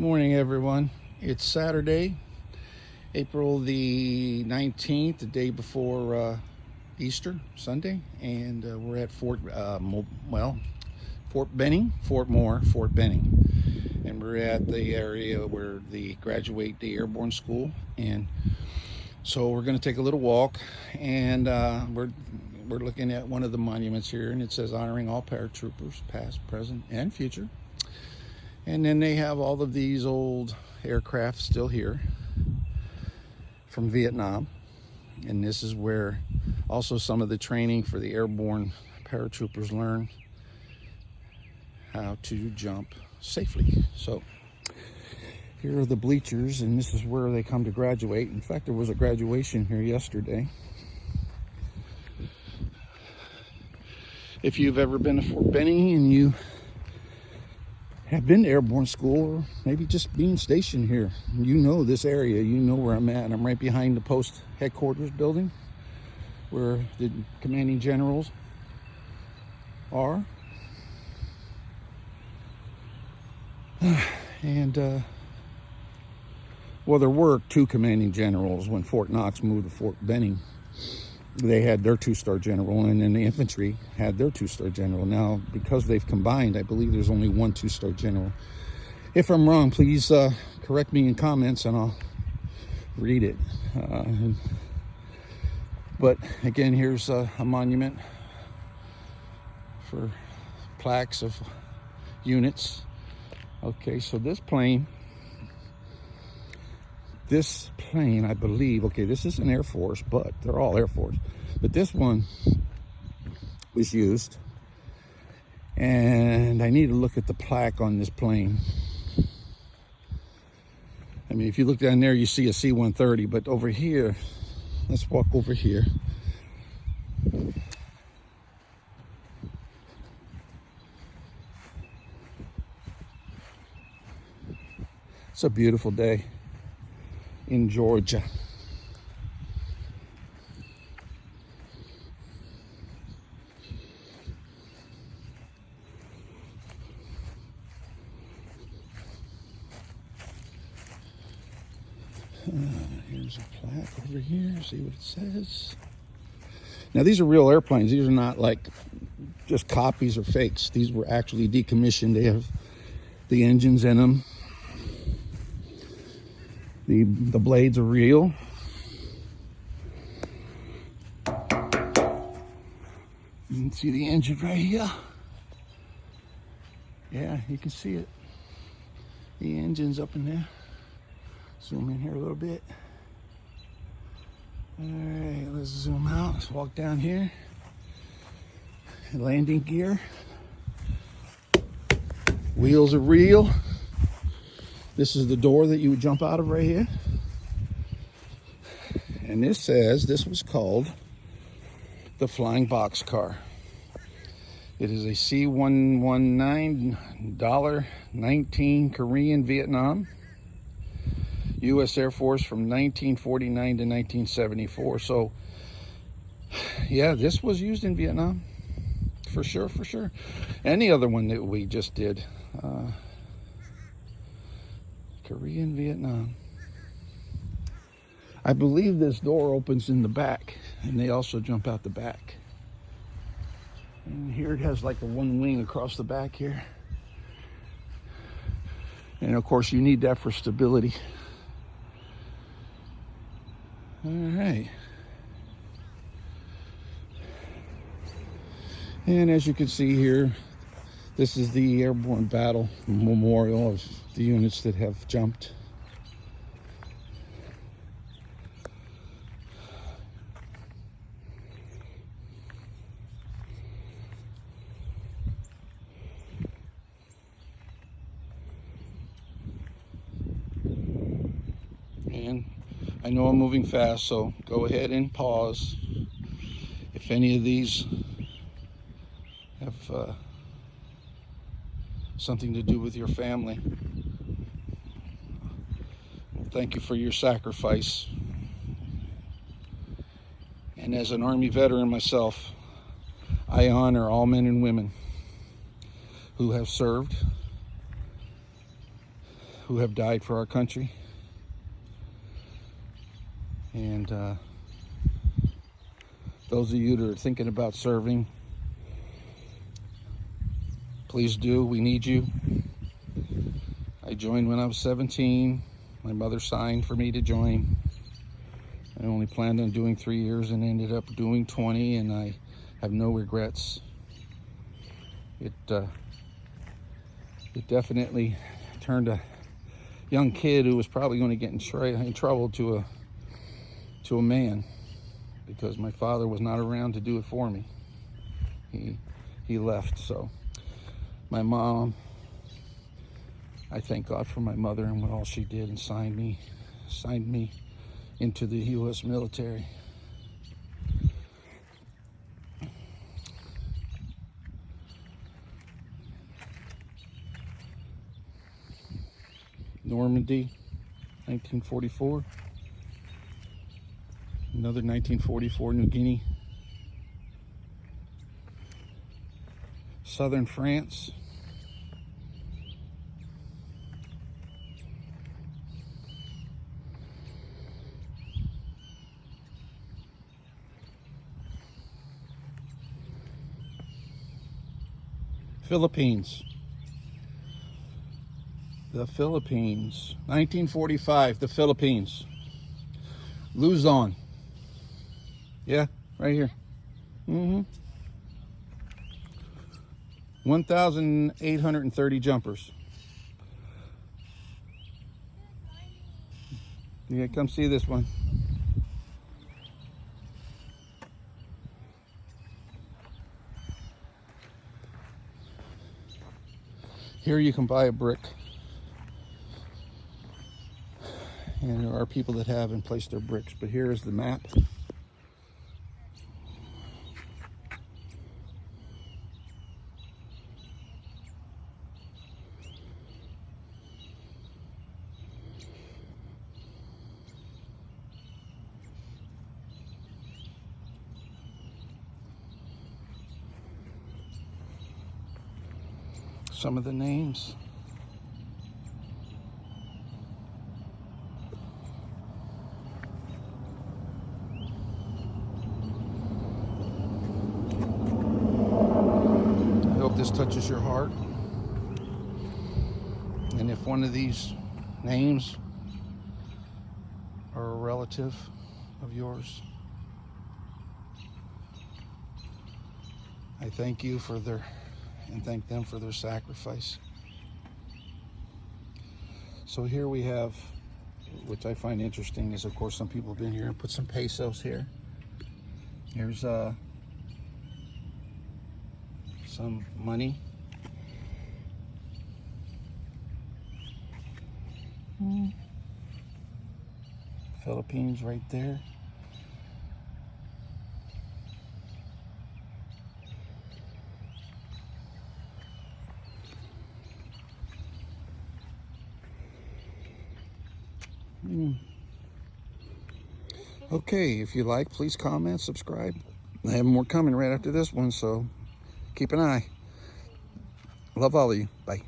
Morning, everyone. It's Saturday, April the 19th, the day before Easter Sunday, and we're at Fort Benning, Fort Benning, and we're at the area where they graduate the Airborne School, and so we're going to take a little walk, and we're looking at one of the monuments here, and it says honoring all paratroopers, past, present, and future. And then they have all of these old aircraft still here from Vietnam. And this is where also some of the training for the airborne paratroopers learn how to jump safely. So here are the bleachers, and this is where they come to graduate. In fact, there was a graduation here yesterday. If you've ever been to Fort Benning and you have been to airborne school, or maybe just being stationed here, you know this area, you know where I'm at. I'm right behind the post headquarters building where the commanding generals are. And well, there were two commanding generals when Fort Knox moved to Fort Benning. They had their two-star general, and then the infantry had their two-star general. Now, because they've combined, I believe there's only one two-star general. If I'm wrong, please correct me in comments, and I'll read it. But again, here's a monument for plaques of units. Okay, so this plane, I believe, okay, this is an Air Force, but they're all Air Force. But this one was used, and I need to look at the plaque on this plane. I mean, if you look down there, you see a C-130, but over here, let's walk over here. It's a beautiful day in Georgia. Here's a plaque over here. See what it says. Now, these are real airplanes. These are not like just copies or fakes. These were actually decommissioned. They have the engines in them. The blades are real. You can see the engine right here. Yeah, you can see it. The engine's up in there. Zoom in here a little bit. All right, let's zoom out. Let's walk down here. Landing gear. Wheels are real. This is the door that you would jump out of right here. And this says this was called the Flying Boxcar. It is a C-119 $19 Korean Vietnam. U.S. Air Force from 1949 to 1974. So, yeah, this was used in Vietnam. For sure, for sure. And the other one that we just did. Korean Vietnam. I believe this door opens in the back, and they also jump out the back. And here it has like a one wing across the back here. And of course you need that for stability. All right. And as you can see here, this is the Airborne Battle Memorial of the units that have jumped. And I know I'm moving fast, so go ahead and pause. If any of these have something to do with your family, well, thank you for your sacrifice. And as an Army veteran myself, I honor all men and women who have served who have died for our country. And those of you that are thinking about serving, please do. We need you. I joined when I was 17. My mother signed for me to join. I only planned on doing 3 years and ended up doing 20, and I have no regrets. It definitely turned a young kid who was probably going to get in trouble to a man, because my father was not around to do it for me. He left. So my mom, I thank God for my mother and what all she did, and signed me into the U.S. military. Normandy, 1944. Another 1944, New Guinea. Southern France. Philippines. The Philippines. 1945, the Philippines. Luzon. Yeah, right here. 1,830 jumpers. Yeah, come see this one. Here you can buy a brick. And there are people that have and placed their bricks, but here is the map. Some of the names. I hope this touches your heart. And if one of these names are a relative of yours, I thank you for and thank them for their sacrifice. So here we have, which I find interesting, is of course some people have been here and put some pesos here. Here's some money. Philippines right there. Okay, if you like, please comment, subscribe. I have more coming right after this one, so keep an eye. Love all of you. Bye.